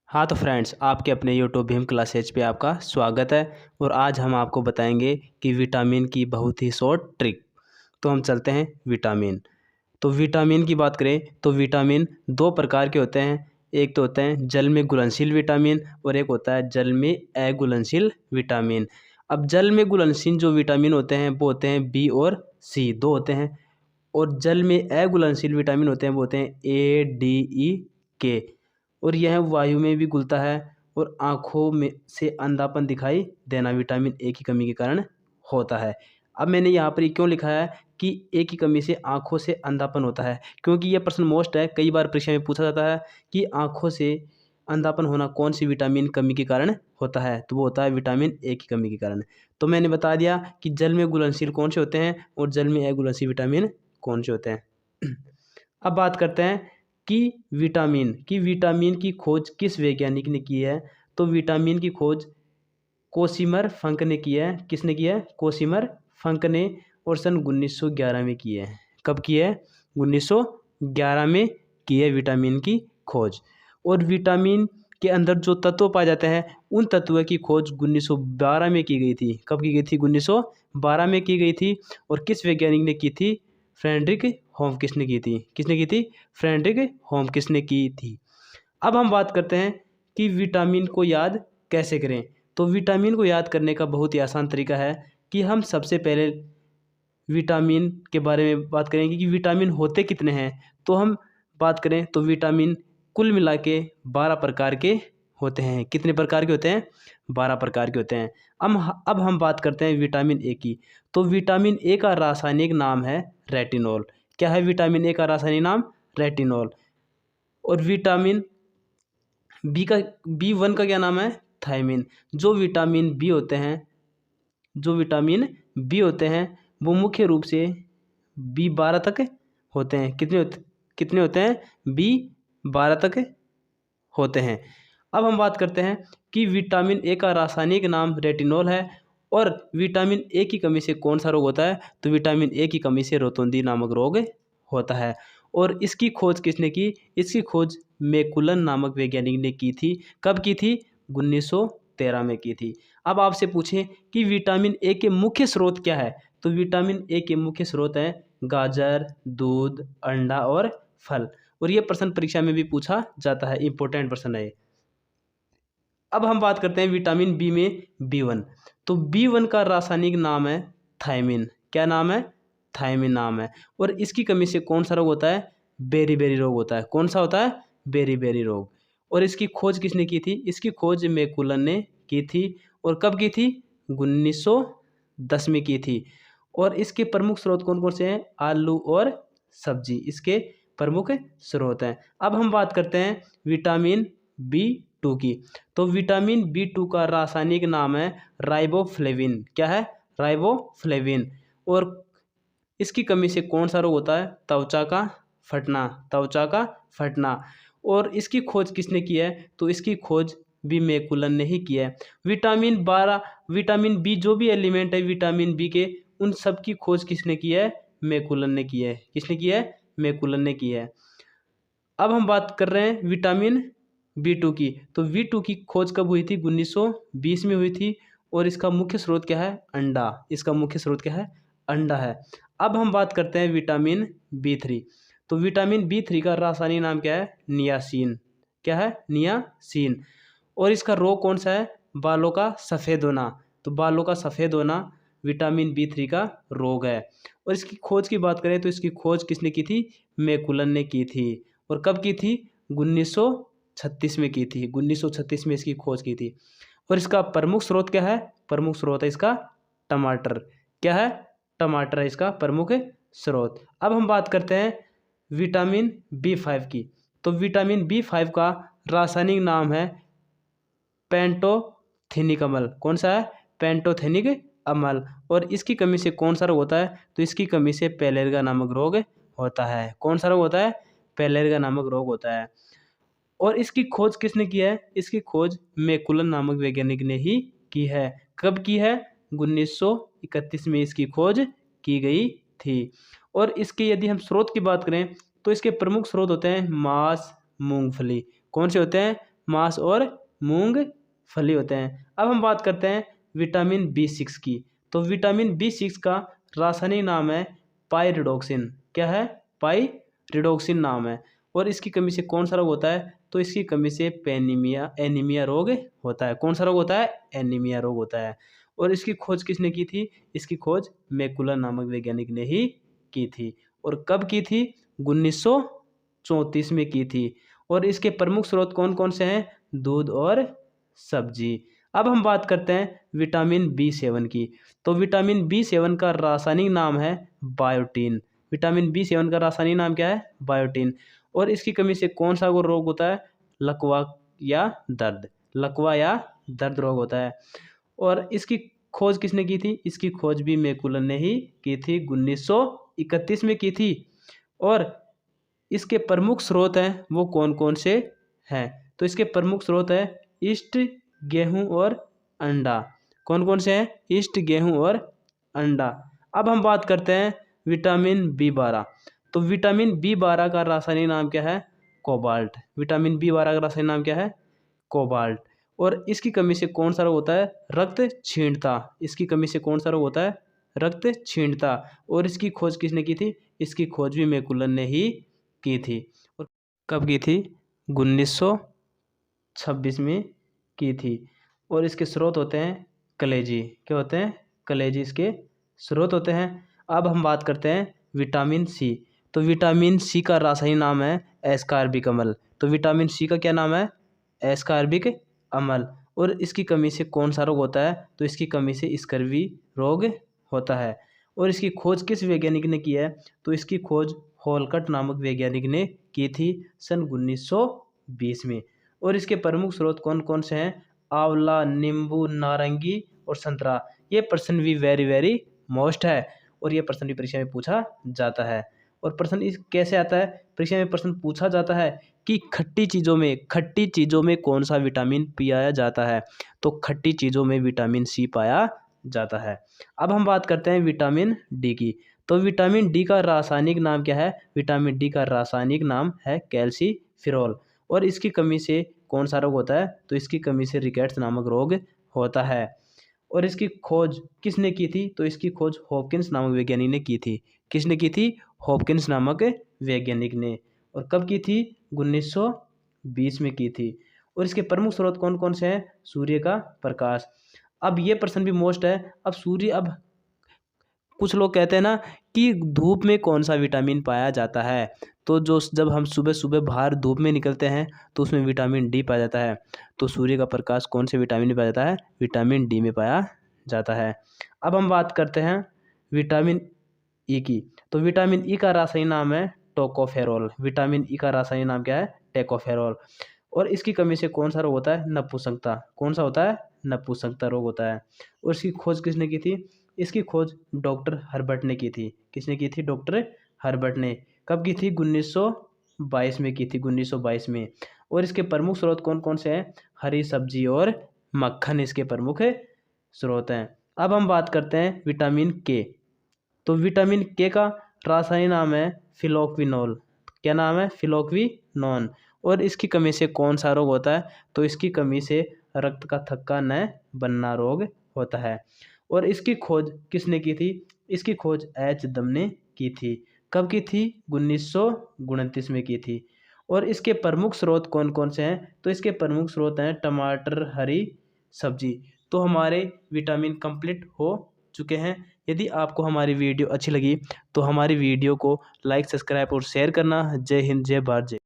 हाँ तो फ्रेंड्स, आपके अपने यूट्यूब भीम क्लासेज पे आपका स्वागत है। और आज हम आपको बताएंगे कि विटामिन की बहुत ही शॉर्ट ट्रिक। तो हम चलते हैं विटामिन। तो विटामिन की बात करें तो विटामिन दो प्रकार के होते हैं। एक तो होते हैं जल में घुलनशील विटामिन और एक होता है जल में अघुलनशील विटामिन। अब जल में घुलनशील जो विटामिन होते हैं वो होते हैं बी और सी, दो होते हैं। और जल में अघुलनशील विटामिन होते हैं वो होते हैं ए, डी, ई, के। और यह वायु में भी घुलता है और आँखों में से अंधापन दिखाई देना विटामिन ए की कमी के कारण होता है। अब मैंने यहाँ पर ये क्यों लिखा है कि ए की कमी से आँखों से अंधापन होता है, क्योंकि यह प्रश्न मोस्ट है, कई बार परीक्षा में पूछा जाता है कि आँखों से अंधापन होना कौन सी विटामिन कमी के कारण होता है, तो वो होता है विटामिन ए की कमी के कारण। तो मैंने बता दिया कि जल में घुलनशील कौन से होते हैं और जल में अघुलनशील विटामिन कौन से होते हैं। अब बात करते हैं कि विटामिन की खोज किस वैज्ञानिक ने की है। तो विटामिन की खोज कोसिमर फंक ने की है। किसने की है? कोसिमर फंक ने। और सन 1911 में की है। कब की है? 1911 में की है विटामिन की खोज। और विटामिन के अंदर जो तत्व पाए जाते हैं उन तत्वों की खोज 1912 में की गई थी। कब की गई थी? 1912 में की गई थी। और किस वैज्ञानिक ने की थी? फ्रेडरिक होमकिस ने की थी। किसने की थी? फ्रेडरिक होमकिस ने की थी। अब हम बात करते हैं कि विटामिन को याद कैसे करें। तो विटामिन को याद करने का बहुत ही आसान तरीका है कि हम सबसे पहले विटामिन के बारे में बात करेंगे कि विटामिन होते कितने हैं। तो हम बात करें तो विटामिन कुल मिला के 12 प्रकार के होते हैं। कितने प्रकार के होते हैं? 12 प्रकार के होते हैं। अब हम बात करते हैं विटामिन ए की। तो विटामिन ए का रासायनिक नाम है रेटिनॉल। क्या है विटामिन ए का रासायनिक नाम? रेटिनॉल। और विटामिन बी वन का क्या नाम है? थायमिन। जो विटामिन बी होते हैं वो मुख्य रूप से बी 12 तक होते हैं। कितने होते हैं? बी 12 तक होते हैं। अब हम बात करते हैं कि विटामिन ए का रासायनिक नाम रेटिनॉल है। और विटामिन ए की कमी से कौन सा रोग होता है? तो विटामिन ए की कमी से रोतोंदी नामक रोग होता है। और इसकी खोज किसने की? इसकी खोज मैकुलन नामक वैज्ञानिक ने की थी। कब की थी? 1913 में की थी। अब आपसे पूछें कि विटामिन ए के मुख्य स्रोत क्या है। तो विटामिन ए के मुख्य स्रोत हैं गाजर, दूध, अंडा और फल। और ये प्रश्न परीक्षा में भी पूछा जाता है, इंपॉर्टेंट प्रश्न है ये। अब हम बात करते हैं विटामिन बी में बी 1। तो बी 1 का रासायनिक नाम है थायमिन। क्या नाम है? थायमिन नाम है। और इसकी कमी से कौन सा रोग होता है? बेरी रोग होता है। कौन सा होता है? बेरी रोग। और इसकी खोज किसने की थी? इसकी खोज मैकुलन ने की थी। और कब की थी? 1910 में की थी। और इसके प्रमुख स्रोत कौन कौन से हैं? आलू और सब्जी इसके प्रमुख स्रोत हैं। अब हम बात करते हैं विटामिन बी 2 की। तो विटामिन बी 2 का रासायनिक नाम है राइबोफ्लेविन। क्या है? राइबोफ्लेविन। और इसकी कमी से कौन सा रोग होता है? त्वचा का फटना। और इसकी खोज किसने की है? तो इसकी खोज भी मैकुलन ने ही की है। विटामिन बी जो भी एलिमेंट है विटामिन बी के, उन सब की खोज किसने की है? मैकुलन ने की है। किसने की है? मैकुलन ने की है। अब हम बात कर रहे हैं विटामिन बी 2 की। तो बी 2 की खोज कब हुई थी? 1920 में हुई थी। और इसका मुख्य स्रोत क्या है? अंडा। इसका मुख्य स्रोत क्या है? अंडा है। अब हम बात करते हैं विटामिन बी 3। तो विटामिन बी 3 का रासायनिक नाम क्या है? नियासिन। क्या है? नियासिन। और इसका रोग कौन सा है? बालों का सफ़ेद होना। तो बालों का सफ़ेद होना विटामिन बी 3 का रोग है। और इसकी खोज की बात करें तो इसकी खोज किसने की थी? मैकुलन ने की थी। और कब की थी? 1936 में की थी। 1936 में इसकी खोज की थी। और इसका प्रमुख स्रोत क्या है? प्रमुख स्रोत है इसका टमाटर। क्या है? टमाटर है इसका प्रमुख स्रोत। अब हम बात करते हैं विटामिन बी 5 की। तो विटामिन बी 5 का रासायनिक नाम है पेंटोथेनिक अम्ल। कौन सा है? पेंटोथेनिक अम्ल। और इसकी कमी से कौन सा रोग होता है? तो इसकी कमी से पेलेरिया नामक रोग होता है। कौन सा रोग होता है? पेलेरिया नामक रोग होता है। और इसकी खोज किसने की है? इसकी खोज मैकुलन नामक वैज्ञानिक ने ही की है। कब की है? 1931 में इसकी खोज की गई थी। और इसके यदि हम स्रोत की बात करें तो इसके प्रमुख स्रोत होते हैं मांस, मूंगफली। कौन से होते हैं? मांस और मूंगफली होते हैं। अब हम बात करते हैं विटामिन B6 की। तो विटामिन B6 का रासायनिक नाम है पाइरिडोक्सिन। क्या है? पाइरिडोक्सिन नाम है। और इसकी कमी से कौन सा रोग होता है? तो इसकी कमी से एनीमिया रोग होता है। कौन सा रोग होता है? एनीमिया रोग होता है। और इसकी खोज किसने की थी? इसकी खोज मैकुलर नामक वैज्ञानिक ने ही की थी। और कब की थी? 1934 में की थी। और इसके प्रमुख स्रोत कौन कौन से हैं? दूध और सब्जी। अब हम बात करते हैं विटामिन B7 की। तो विटामिन B7 का रासायनिक नाम है बायोटीन। विटामिन B7 का रासायनिक नाम क्या है? बायोटीन। और इसकी कमी से कौन सा रोग होता है? लकवा या दर्द। लकवा या दर्द रोग होता है। और इसकी खोज किसने की थी? इसकी खोज भी मैकुलर ने ही की थी, 1931 में की थी। और इसके प्रमुख स्रोत हैं वो कौन कौन से हैं? तो इसके प्रमुख स्रोत हैं ईस्ट, गेहूं और अंडा। कौन कौन से हैं? ईस्ट, गेहूं और अंडा। अब हम बात करते हैं विटामिन B12। तो विटामिन B12 का रासायनिक नाम क्या है? कोबाल्ट। विटामिन B12 का रासायनिक नाम क्या है? कोबाल्ट। और इसकी कमी से कौन सा रोग होता है? रक्त क्षीणता। इसकी कमी से कौन सा रोग होता है? रक्त क्षीणता। और इसकी खोज किसने की थी? इसकी खोज भी मैकुलर ने ही की थी। और कब की थी? 1926 में की थी। और इसके स्रोत होते हैं कलेजी। क्या होते हैं? कलेजी इसके स्रोत होते हैं। अब हम बात करते हैं विटामिन C। तो विटामिन C का रासायनिक नाम है एस्कॉर्बिक अम्ल। तो विटामिन C का क्या नाम है? एस्कॉर्बिक अम्ल। और इसकी कमी से कौन सा रोग होता है? तो इसकी कमी से स्कर्वी रोग होता है। और इसकी खोज किस वैज्ञानिक ने की है? तो इसकी खोज होलकट नामक वैज्ञानिक ने की थी सन 1920 में। और इसके प्रमुख स्रोत कौन कौन से हैं? आंवला, नींबू, नारंगी और संतरा। ये प्रश्न भी वेरी वेरी मोस्ट है। और ये प्रश्न भी परीक्षा में पूछा जाता है। और प्रश्न इस कैसे आता है? परीक्षा में प्रश्न पूछा जाता है कि खट्टी चीज़ों में कौन सा विटामिन पाया जाता है? तो खट्टी चीज़ों में विटामिन C पाया जाता है। अब हम बात करते हैं विटामिन D की। तो विटामिन D का रासायनिक नाम क्या है? विटामिन D का रासायनिक नाम है कैल्सीफेरॉल। और इसकी कमी से कौन सा रोग होता है? तो इसकी कमी से रिकेट्स नामक रोग होता है। और इसकी खोज किसने की थी? तो इसकी खोज हॉपकिंस नामक वैज्ञानिक ने की थी। किसने की थी? हॉपकिंस नामक वैज्ञानिक ने। और कब की थी? 1920 में की थी। और इसके प्रमुख स्रोत कौन कौन से हैं? सूर्य का प्रकाश। अब ये प्रश्न भी मोस्ट है। अब कुछ लोग कहते हैं ना कि धूप में कौन सा विटामिन पाया जाता है? तो जब हम सुबह सुबह बाहर धूप में निकलते हैं तो उसमें विटामिन D पाया जाता है। तो सूर्य का प्रकाश कौन से विटामिन में पाया जाता है? विटामिन D में पाया जाता है। अब हम बात करते हैं विटामिन E की। तो विटामिन E का रासायनिक नाम है टोकोफेरोल। विटामिन E का रासायनिक नाम क्या है? टोकोफेरोल। और इसकी कमी से कौन सा रोग होता है? नपुंसकता। कौन सा होता है? नपुंसकता रोग होता है। और इसकी खोज किसने की थी? इसकी खोज डॉक्टर हर्बर्ट ने की थी। किसने की थी? डॉक्टर हर्बर्ट ने। कब की थी? 1922 में की थी, 1922 में। और इसके प्रमुख स्रोत कौन कौन से हैं? हरी सब्जी और मक्खन इसके प्रमुख स्रोत हैं। अब हम बात करते हैं विटामिन K। तो विटामिन K का रासायनिक नाम है फिलोक्विनोल। क्या नाम है? फिलोक्विनोन। और इसकी कमी से कौन सा रोग होता है? तो इसकी कमी से रक्त का थक्का न बनना रोग होता है। और इसकी खोज किसने की थी? इसकी खोज H. दम ने की थी। कब की थी? 1929 में की थी। और इसके प्रमुख स्रोत कौन कौन से हैं? तो इसके प्रमुख स्रोत हैं टमाटर, हरी सब्जी। तो हमारे विटामिन कंप्लीट हो चुके हैं। यदि आपको हमारी वीडियो अच्छी लगी तो हमारी वीडियो को लाइक, सब्सक्राइब और शेयर करना। जय हिंद, जय भारत, जय।